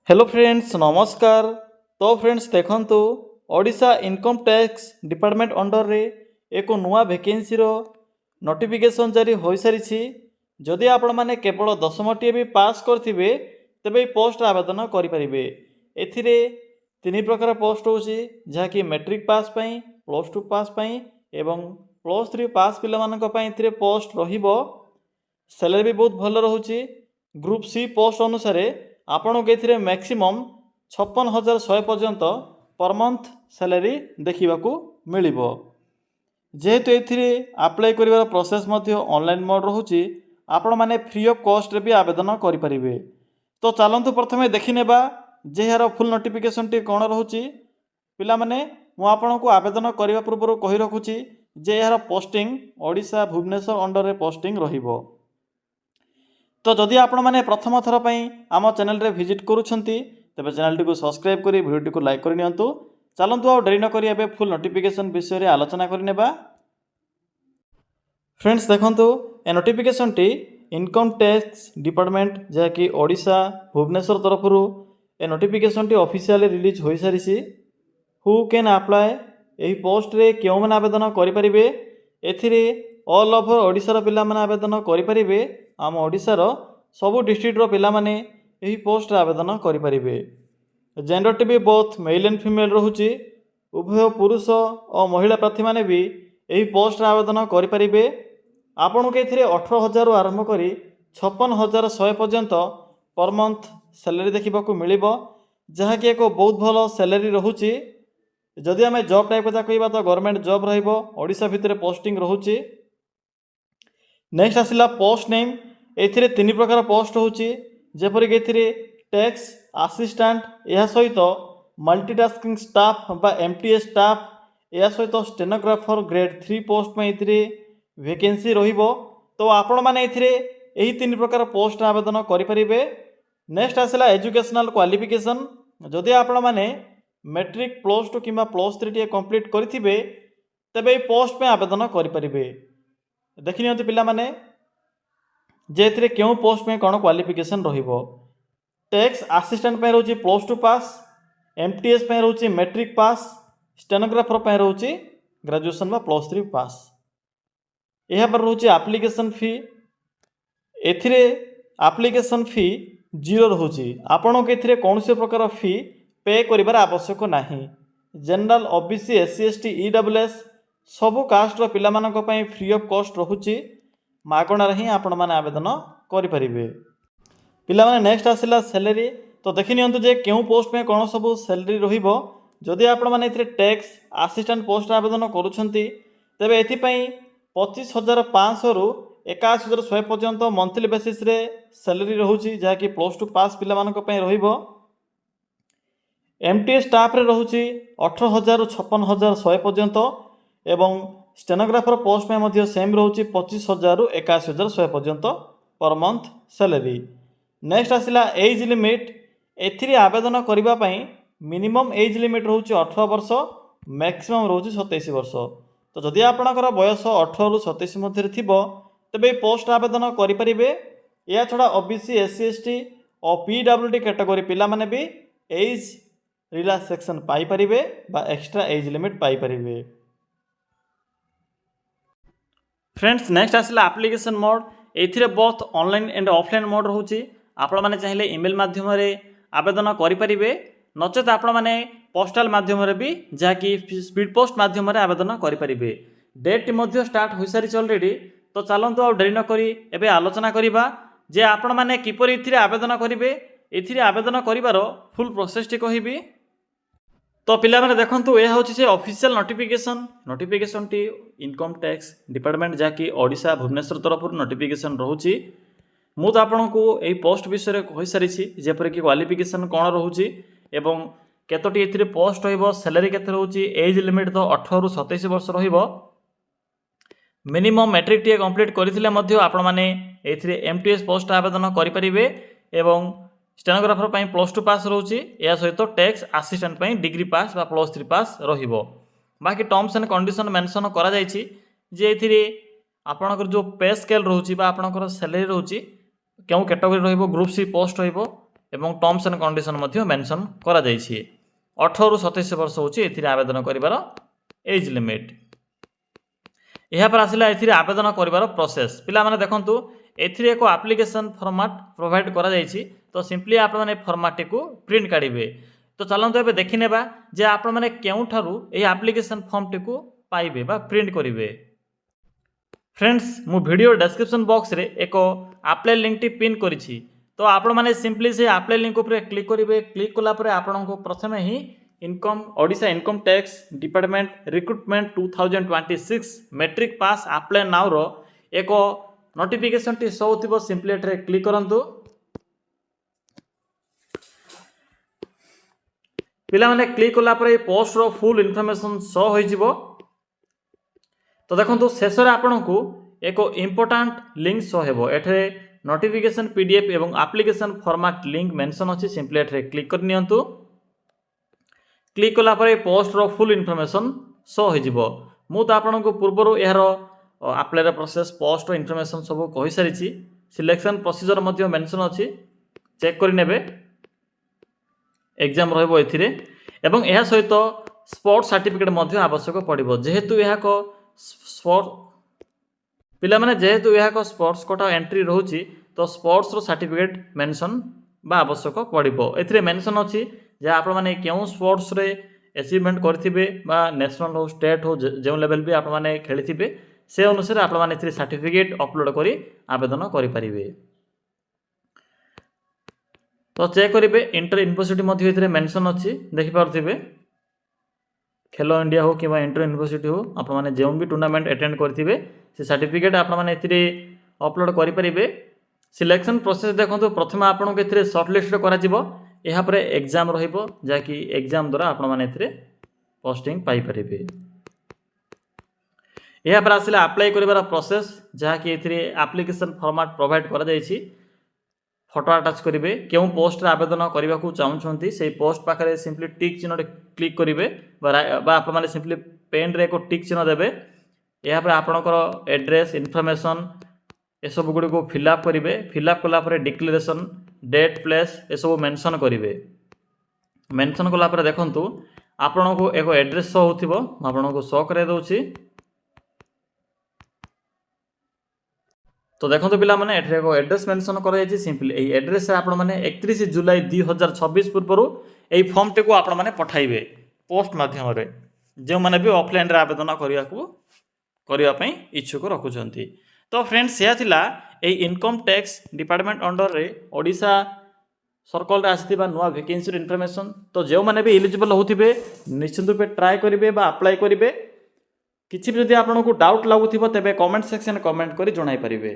Hello friends नमस्कार। तो friends देखंतु Odisha income tax department under रे एक नुआ वैकेंसी रो नोटिफिकेशन जारी हो सारी। जदि आपण माने केवल 10टी भी पास करथिबे तेबे पोस्ट आवेदन करि परिबे। एथिरे तीन प्रकार पोस्ट होची जहाँकि मैट्रिक पास पई, प्लस 2 पास पई एवं प्लस 3 पास पिला मानक पई एथिरे पोस्ट रहिबो। सैलरी भी बहुत भल रहुची। ग्रुप सी पोस्ट अनुसार आपण के मैक्सिमम 56,100 पर्यंत पर मंथ सैलरी देखा मिलिबो। जेहेतु एथिरे अप्लाई करिवार प्रोसेस मध्य ऑनलाइन मोड रहुची, आपण माने फ्री ऑफ कॉस्ट रे भी आवेदन करि परिबे। तो चलंतु प्रथमे देखि नेबा जे यार फुल नोटिफिकेशन टी कोन रहुची। पिला माने मु आपण को आवेदन करिवा पूर्व कहि रखुची जे यार पोस्टिंग ओडिशा भुवनेश्वर अंडर रे पोस्टिंग रहिबो। तो जदि आपण माने प्रथम थर पई आम चैनल रे विजिट करूछंती तेबे चैनल टी को सब्सक्राइब करी वीडियो टी को लाइक करि नियंतु। चलंतु आ देरी न करी एबे फुल नोटिफिकेशन विषय रे आलोचना करि नेबा। फ्रेंड्स देखंतु ए नोटिफिकेशन टी इनकम टैक्स डिपार्टमेंट जे कि ओडिशा भुवनेश्वर तरफ रु ए नोटिफिकेशन टी ऑफिशियली रिलीज होई सारिसी। हु कैन अप्लाई एही पोस्ट रे केउ माने आवेदन करि परिबे। एथिरे ऑल ओवर ओडिसा रो पिला माने आवेदन करि परिबे। आम ओडिसा रो सबु डिस्ट्रिक्ट रो पिला माने एही पोस्ट रे आवेदन करि परिबे। जेंडर टी भी बोथ मेल एंड फीमेल रहुची। उभय पुरुष और महिला प्रार्थी माने भी एही पोस्ट रे आवेदन करि परिबे। आपन के एथिरे 18,000 रु आरंभ करी 56,100 पर्यंत पर मंथ सैलरी देखिबाकू मिलिबो, जहा कि एक बहुत भलो सैलरी रहुची। जदि आमे जॉब टाइप कथा कहबा तो गवर्नमेंट जॉब रहिबो। ओडिशा भितरे पोस्टिंग रहुची। नेक्स्ट आसिला पोस्ट नेम। एथिरे तीन प्रकार पोस्ट होची, जेपरि कि एथिरे टैक्स असिस्टेंट, या सहित मल्टीटास्किंग स्टाफ बा एमटीएस स्टाफ, या सहित स्टेनोग्राफर ग्रेड 3 पोस्ट में एथिरे वैकेंसी रहिबो। तो आपण माने एथिरे एही तीन प्रकार पोस्ट आवेदन करि परिबे। नेक्स्ट आसिला एजुकेशनल क्वालिफिकेशन। जदि आपण माने मैट्रिक, प्लस 2 किंबा प्लस 3 टी कंप्लीट करिथिबे तबे पोस्ट में आवेदन करि परिबे। देखि नियंतु पिला माने जे एथिरे केउ पोस्ट में कोन क्वालिफिकेशन रहिबो। टैक्स असिस्टेंट पे रहउची प्लस 2 पास, एमटीएस पे रहउची मैट्रिक पास, स्टेनोग्राफर पे रहउची ग्रेजुएशन बा प्लस 3 पास। एहा पर रहउची एप्लीकेशन फी। एथिरे एप्लीकेशन फी 0 रहउची। आपण के एथिरे कोनसे प्रकार फी पे करिबार आवश्यक नाही। General, OBC, SC, ST, EWS सबु कास्ट रो पिला मानक पई फ्री ऑफ कॉस्ट रहुची। मागणा रही आपण माने आवेदन करि परिबे। पिला माने नेक्स्ट आसिला सैलरी। तो देखि नियंतु जे केउ पोस्ट में कोन सब सैलरी रहिबो। जदि आपण माने इथरे टैक्स असिस्टेंट पोस्ट आवेदन करूछंती तबे एथि पई 25,500 रु 81,100 पर्यंत मंथली बेसिस रे सैलरी रहुची, जहा कि प्लस 2 पास पिला मानक पई रहिबो। एमटीएस स्टाफ रे रहुची 18,000 रु 56,100 पर्यंत एवं स्टेनोग्राफर पोस्ट में मध्य सेम रहुची 25,000 रु 81,100 पर्यंत पर मंथ सैलरी। नेक्स्ट आसिला एज लिमिट। एथिरे आवेदन करिबा पई मिनिमम एज लिमिट रहुची 18 वर्ष, मैक्सिमम रहुची 27 वर्ष। तो जदि आपणकर बयस 18 रु 27 मध्य थिबो तबे पोस्ट आवेदन करि परिबे। या छडा ओबीसी, एससी, एसटी और पीडब्ल्यूडी कैटेगरी पिला माने भी एज रिलैक्सेशन पाई परिबे बा एक्स्ट्रा एज लिमिट पाई परिबे। फ्रेंड्स नेक्स्ट आसिला एप्लीकेशन मोड। एथिरे both online and offline mode रहउची। आपण माने चाहिले ईमेल माध्यम रे आवेदन करि परिबे, नचेत आपण माने पोस्टल माध्यम रे भी जाकी स्पीड पोस्ट माध्यम रे आवेदन करि परिबे। डेट मध्य स्टार्ट होई सारी ऑलरेडी। तो चलंतु आ देरी न करी एबे आलोचना करिबा जे आपण माने किपरि एथिरे आवेदन करिबे। एथिरे आवेदन करिवारो फुल प्रोसेस टी कहिबी। तो पिला माने देखंतु ए होची से ऑफिशियल नोटिफिकेशन टी इनकम टैक्स डिपार्टमेंट जाकी ओडिशा भुवनेश्वर तरफ नोटिफिकेशन रहउची। मु तो आपन को एही पोस्ट विषय कहि सारिछि, जेपर कि क्वालिफिकेशन कोन रहउची एवं केतोटी एथिरे पोस्ट होइबो, सैलरी केते रहउची, एज लिमिट तो 18 रु 27 वर्ष रहिबो। मिनिमम मैट्रिक टी कंप्लीट करिथिले मध्य आपण माने एथिरे एमटीएस पोस्ट आवेदन करि परिबे एवं स्टेनोग्राफर पई प्लस 2 पास रहउची। या सहित टैक्स असिस्टेंट पई डिग्री पास बा प्लस 3 पास रहिबो। बाकी टर्म्स एंड कंडीशन मेंशन करा जायछि जे एथिरे आपनकर जो पे स्केल रहउची बा आपनकर सैलरी रहउची केउ कैटेगरी रहिबो। ग्रुप सी पोस्ट रहिबो एवं टर्म्स एंड कंडीशन मेंशन करा जायछि 18 रु 27 वर्ष होछि एथिरे आवेदन करिवार एज लिमिट। यहाँ पर आसिला एथिरे आवेदन करिवार प्रोसेस पिला माने देखंतु एथिरे एको एप्लिकेशन फॉर्मेट प्रोवाइड करा जायछि तो सिंपली आपण माने फॉर्मेट को प्रिंट काढिबे। तो चलंतु एबे देखि नेबा जे आपण माने केउ ठारू ए एप्लिकेशन फॉर्म टिकु पाइबे बा प्रिंट करिवे। फ्रेंड्स मु वीडियो डिस्क्रिप्शन बॉक्स रे एको अप्लाई लिंक टी पिन करिछि तो आपण माने सिंपली से अप्लाई लिंक ऊपर क्लिक करिवे। क्लिक कला परे आपण को प्रथमे ही income Odisha income tax department recruitment 2026 matric pass apply now रो एको नोटिफिकेशन टी शो होतिबो सिंपली एठरे क्लिक करंतु। पिला माने क्लिक कला परे पोस्ट रो फुल इन्फॉर्मेशन शो होई जिवो। तो देखंतु शेष रे आपण को एको इंपोर्टेंट लिंक शो हेबो एठरे नोटिफिकेशन पीडीएफ एवं एप्लिकेशन फॉर्मेट लिंक मेंशन अछि सिंपली एठरे क्लिक कर नियंतु। क्लिक कला परे पोस्ट रो फुल इन्फॉर्मेशन शो हो जिवो। मु तो आपण को पूर्वरो यार अप्लाई प्रोसेस पोस्ट रो इन्फॉर्मेशन सब कहि सारिछि सिलेक्शन प्रोसीजर मध्ये मेंशन अछि चेक करि नेबे एग्जाम रहबो एथिरे एवं एहा सहित स्पोर्ट्स सर्टिफिकेट मध्ये आवश्यक पड़िबो जेहेतु एहा को स्पोर्ट पिला माने जेहेतु एहा को स्पोर्ट्स कोटा एंट्री रहउछि तो स्पोर्ट्स रो सर्टिफिकेट मेंशन बा आवश्यक पड़िबो। एथिरे मेंशन अछि जे आपण माने केउ स्पोर्ट्स रे अचीवमेंट करथिबे बा नेशनल हो स्टेट हो जे लेवल भी आपण माने खेलिथिबे से अनुसार आपण माने एथिरे सर्टिफिकेट अपलोड करी आवेदन करि परिबे। तो चेक करिवे इंटर यूनिवर्सिटी मध्ये एथिरे मेंशन अछि देखि पारथिबे खेलो इंडिया हो कि इंटर यूनिवर्सिटी हो आपण माने जेउ भी टूर्नामेंट अटेंड करथिबे से सर्टिफिकेट आपण माने एथिरे अपलोड करि परिबे। सिलेक्शन प्रोसेस देखंतु प्रथम आपण के एथिरे शॉर्टलिस्ट करा जिवो एहा परे एग्जाम रहिबो जाकि एग्जाम द्वारा आपण माने एथिरे पोस्टिंग पाई परिबे। एहा पर आसिला अप्लाई करिवार प्रोसेस जाकि एथिरे एप्लिकेशन फॉर्मेट प्रोवाइड करा जायछि फोटो अटैच करिवे केउ पोस्ट रे आवेदन करिवा को चाहउछंती से पोस्ट पाखरे सिंपली टिक चिन्ह रे क्लिक करिवे बा आपण माने सिंपली पेन रे को टिक चिन्ह देबे। एहा पर आपणकर एड्रेस इन्फॉर्मेशन ए सब गुडी को फिल अप करिवे। फिल अप कला परे डिक्लेरेशन डेट प्लेस ए सब मेंशन करिवे। मेंशन कला परे देखंतु आपण को एको एड्रेस शो होथिबो आपण को शो करे दोछि। तो देखो पिला माने एठरे को एड्रेस मेंशन कर जायछि सिंपली एई एड्रेस रे आपण माने 31 जुलाई 2026 पूर्वरु एई फॉर्म टे को आपण माने पठाइबे पोस्ट माध्यम रे जे माने भी ऑफलाइन रे आवेदन करिया पई इच्छुक रखुचंती। तो फ्रेंड्स या थिला एई इनकम टैक्स डिपार्टमेंट अंडर रे ओडिशा सर्कल रे आसीथिबा नुवा वैकेंसी रे इन्फॉर्मेशन। तो जे माने भी एलिजिबल होथिबे निश्चित रूपे ट्राई करिवे बा अप्लाई करिवे। किछि भी जदि आपनको डाउट लागुथिबो तेबे कमेंट सेक्शन कमेंट करी जणाई परिबे।